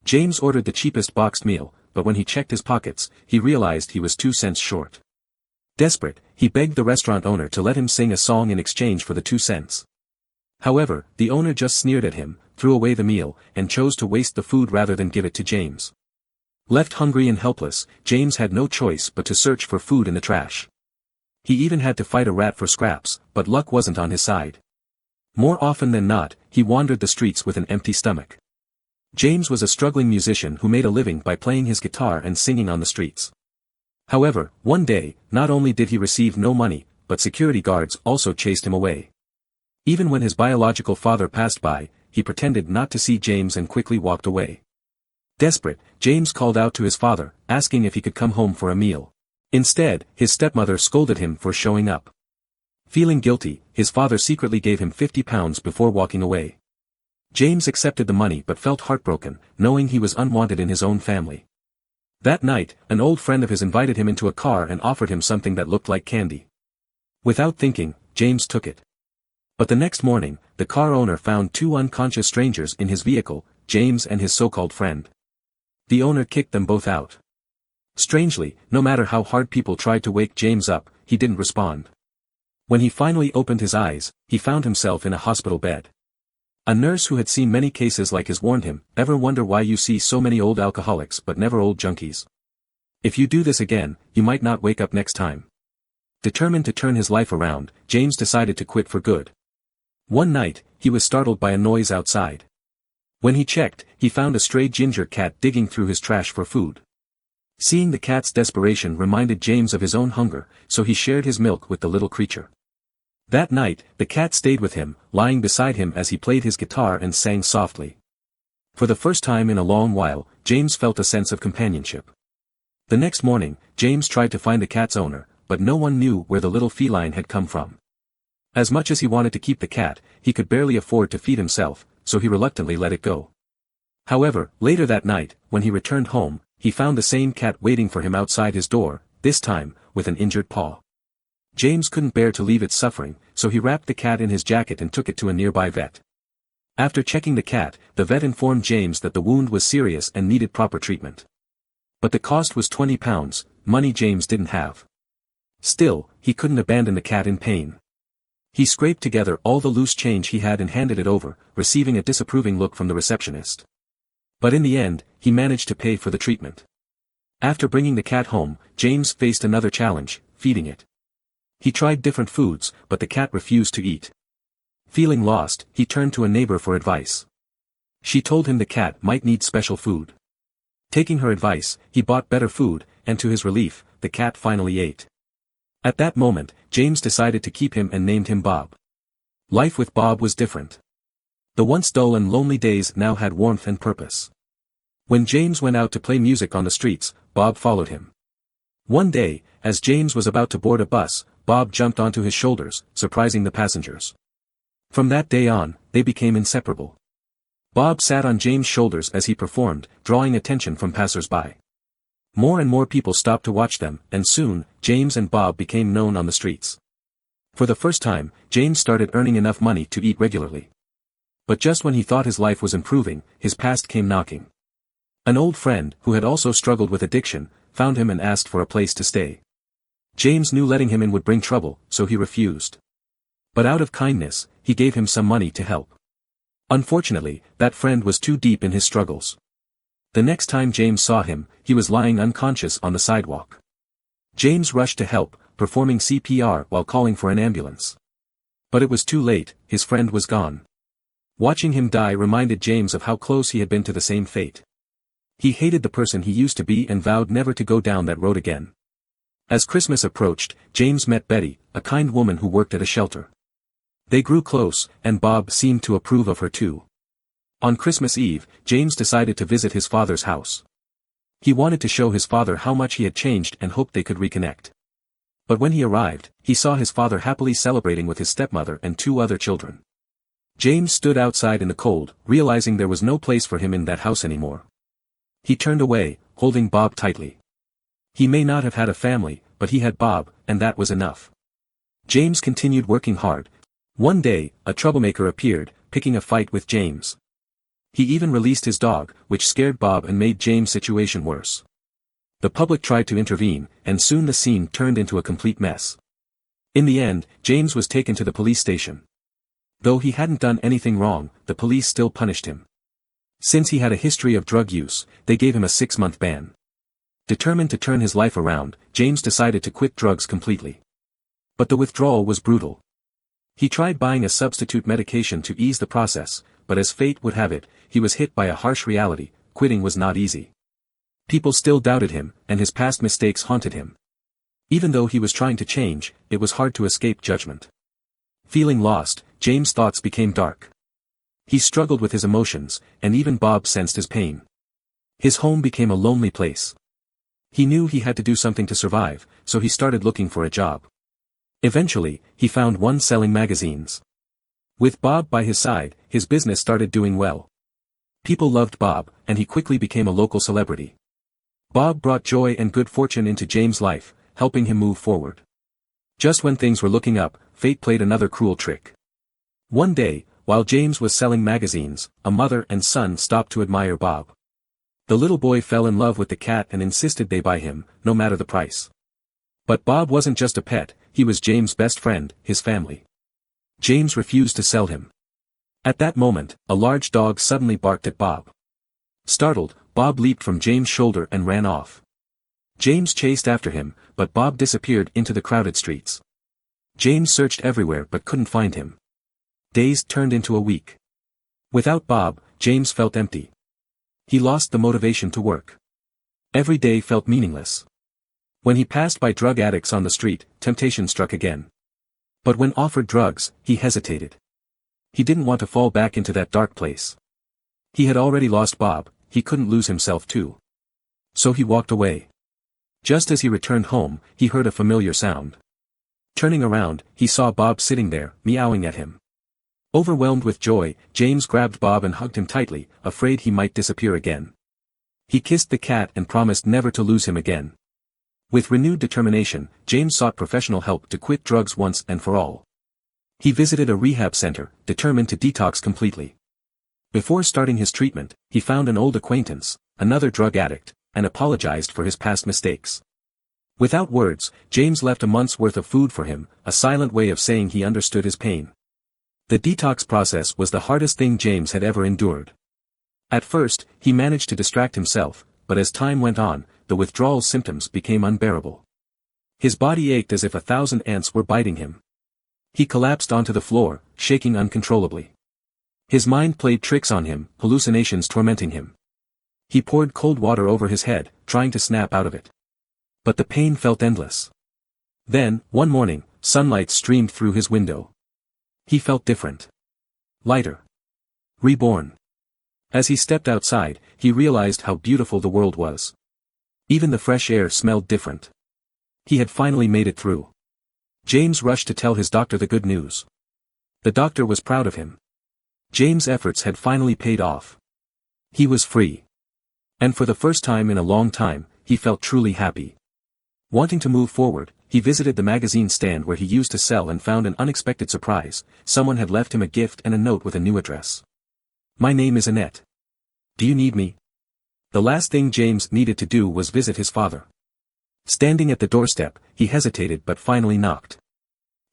James ordered the cheapest boxed meal, but when he checked his pockets, he realized he was 2 cents short. Desperate, he begged the restaurant owner to let him sing a song in exchange for the 2 cents. However, the owner just sneered at him, threw away the meal, and chose to waste the food rather than give it to James. Left hungry and helpless, James had no choice but to search for food in the trash. He even had to fight a rat for scraps, but luck wasn't on his side. More often than not, he wandered the streets with an empty stomach. James was a struggling musician who made a living by playing his guitar and singing on the streets. However, one day, not only did he receive no money, but security guards also chased him away. Even when his biological father passed by, he pretended not to see James and quickly walked away. Desperate, James called out to his father, asking if he could come home for a meal. Instead, his stepmother scolded him for showing up. Feeling guilty, his father secretly gave him £50 before walking away. James accepted the money but felt heartbroken, knowing he was unwanted in his own family. That night, an old friend of his invited him into a car and offered him something that looked like candy. Without thinking, James took it. But the next morning, the car owner found 2 unconscious strangers in his vehicle, James and his so-called friend. The owner kicked them both out. Strangely, no matter how hard people tried to wake James up, he didn't respond. When he finally opened his eyes, he found himself in a hospital bed. A nurse who had seen many cases like his warned him, "Ever wonder why you see so many old alcoholics but never old junkies? If you do this again, you might not wake up next time." Determined to turn his life around, James decided to quit for good. One night, he was startled by a noise outside. When he checked, he found a stray ginger cat digging through his trash for food. Seeing the cat's desperation reminded James of his own hunger, so he shared his milk with the little creature. That night, the cat stayed with him, lying beside him as he played his guitar and sang softly. For the first time in a long while, James felt a sense of companionship. The next morning, James tried to find the cat's owner, but no one knew where the little feline had come from. As much as he wanted to keep the cat, he could barely afford to feed himself, so he reluctantly let it go. However, later that night, when he returned home, he found the same cat waiting for him outside his door, this time, with an injured paw. James couldn't bear to leave it suffering, so he wrapped the cat in his jacket and took it to a nearby vet. After checking the cat, the vet informed James that the wound was serious and needed proper treatment. But the cost was £20, money James didn't have. Still, he couldn't abandon the cat in pain. He scraped together all the loose change he had and handed it over, receiving a disapproving look from the receptionist. But in the end, he managed to pay for the treatment. After bringing the cat home, James faced another challenge, feeding it. He tried different foods, but the cat refused to eat. Feeling lost, he turned to a neighbor for advice. She told him the cat might need special food. Taking her advice, he bought better food, and to his relief, the cat finally ate. At that moment, James decided to keep him and named him Bob. Life with Bob was different. The once dull and lonely days now had warmth and purpose. When James went out to play music on the streets, Bob followed him. One day, as James was about to board a bus, Bob jumped onto his shoulders, surprising the passengers. From that day on, they became inseparable. Bob sat on James' shoulders as he performed, drawing attention from passers-by. More and more people stopped to watch them, and soon, James and Bob became known on the streets. For the first time, James started earning enough money to eat regularly. But just when he thought his life was improving, his past came knocking. An old friend, who had also struggled with addiction, found him and asked for a place to stay. James knew letting him in would bring trouble, so he refused. But out of kindness, he gave him some money to help. Unfortunately, that friend was too deep in his struggles. The next time James saw him, he was lying unconscious on the sidewalk. James rushed to help, performing CPR while calling for an ambulance. But it was too late, his friend was gone. Watching him die reminded James of how close he had been to the same fate. He hated the person he used to be and vowed never to go down that road again. As Christmas approached, James met Betty, a kind woman who worked at a shelter. They grew close, and Bob seemed to approve of her too. On Christmas Eve, James decided to visit his father's house. He wanted to show his father how much he had changed and hoped they could reconnect. But when he arrived, he saw his father happily celebrating with his stepmother and 2 other children. James stood outside in the cold, realizing there was no place for him in that house anymore. He turned away, holding Bob tightly. He may not have had a family, but he had Bob, and that was enough. James continued working hard. One day, a troublemaker appeared, picking a fight with James. He even released his dog, which scared Bob and made James' situation worse. The public tried to intervene, and soon the scene turned into a complete mess. In the end, James was taken to the police station. Though he hadn't done anything wrong, the police still punished him. Since he had a history of drug use, they gave him a 6-month ban. Determined to turn his life around, James decided to quit drugs completely. But the withdrawal was brutal. He tried buying a substitute medication to ease the process, but as fate would have it, he was hit by a harsh reality: quitting was not easy. People still doubted him, and his past mistakes haunted him. Even though he was trying to change, it was hard to escape judgment. Feeling lost, James' thoughts became dark. He struggled with his emotions, and even Bob sensed his pain. His home became a lonely place. He knew he had to do something to survive, so he started looking for a job. Eventually, he found one selling magazines. With Bob by his side, his business started doing well. People loved Bob, and he quickly became a local celebrity. Bob brought joy and good fortune into James' life, helping him move forward. Just when things were looking up, fate played another cruel trick. One day, while James was selling magazines, a mother and son stopped to admire Bob. The little boy fell in love with the cat and insisted they buy him, no matter the price. But Bob wasn't just a pet, he was James' best friend, his family. James refused to sell him. At that moment, a large dog suddenly barked at Bob. Startled, Bob leaped from James' shoulder and ran off. James chased after him, but Bob disappeared into the crowded streets. James searched everywhere but couldn't find him. Days turned into a week. Without Bob, James felt empty. He lost the motivation to work. Every day felt meaningless. When he passed by drug addicts on the street, temptation struck again. But when offered drugs, he hesitated. He didn't want to fall back into that dark place. He had already lost Bob, he couldn't lose himself too. So he walked away. Just as he returned home, he heard a familiar sound. Turning around, he saw Bob sitting there, meowing at him. Overwhelmed with joy, James grabbed Bob and hugged him tightly, afraid he might disappear again. He kissed the cat and promised never to lose him again. With renewed determination, James sought professional help to quit drugs once and for all. He visited a rehab center, determined to detox completely. Before starting his treatment, he found an old acquaintance, another drug addict, and apologized for his past mistakes. Without words, James left a month's worth of food for him, a silent way of saying he understood his pain. The detox process was the hardest thing James had ever endured. At first, he managed to distract himself, but as time went on, the withdrawal symptoms became unbearable. His body ached as if 1,000 ants were biting him. He collapsed onto the floor, shaking uncontrollably. His mind played tricks on him, hallucinations tormenting him. He poured cold water over his head, trying to snap out of it. But the pain felt endless. Then, one morning, sunlight streamed through his window. He felt different. Lighter. Reborn. As he stepped outside, he realized how beautiful the world was. Even the fresh air smelled different. He had finally made it through. James rushed to tell his doctor the good news. The doctor was proud of him. James' efforts had finally paid off. He was free. And for the first time in a long time, he felt truly happy. Wanting to move forward, he visited the magazine stand where he used to sell and found an unexpected surprise: someone had left him a gift and a note with a new address. "My name is Annette. Do you need me?" The last thing James needed to do was visit his father. Standing at the doorstep, he hesitated but finally knocked.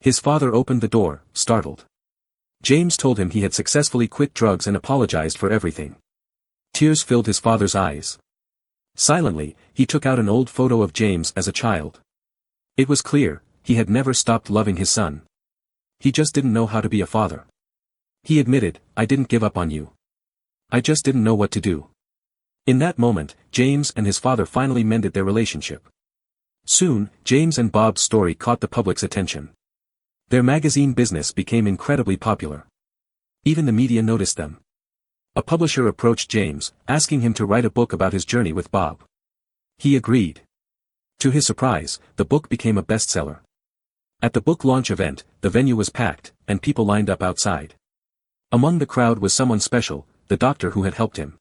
His father opened the door, startled. James told him he had successfully quit drugs and apologized for everything. Tears filled his father's eyes. Silently, he took out an old photo of James as a child. It was clear, he had never stopped loving his son. He just didn't know how to be a father. He admitted, "I didn't give up on you. I just didn't know what to do." In that moment, James and his father finally mended their relationship. Soon, James and Bob's story caught the public's attention. Their magazine business became incredibly popular. Even the media noticed them. A publisher approached James, asking him to write a book about his journey with Bob. He agreed. To his surprise, the book became a bestseller. At the book launch event, the venue was packed, and people lined up outside. Among the crowd was someone special, the doctor who had helped him.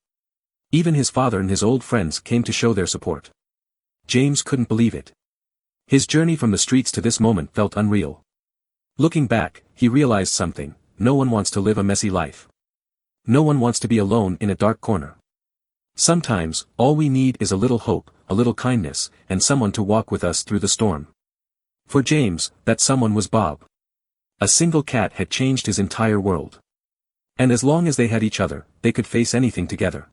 Even his father and his old friends came to show their support. James couldn't believe it. His journey from the streets to this moment felt unreal. Looking back, he realized something: no one wants to live a messy life. No one wants to be alone in a dark corner. Sometimes, all we need is a little hope, a little kindness, and someone to walk with us through the storm. For James, that someone was Bob. A single cat had changed his entire world. And as long as they had each other, they could face anything together.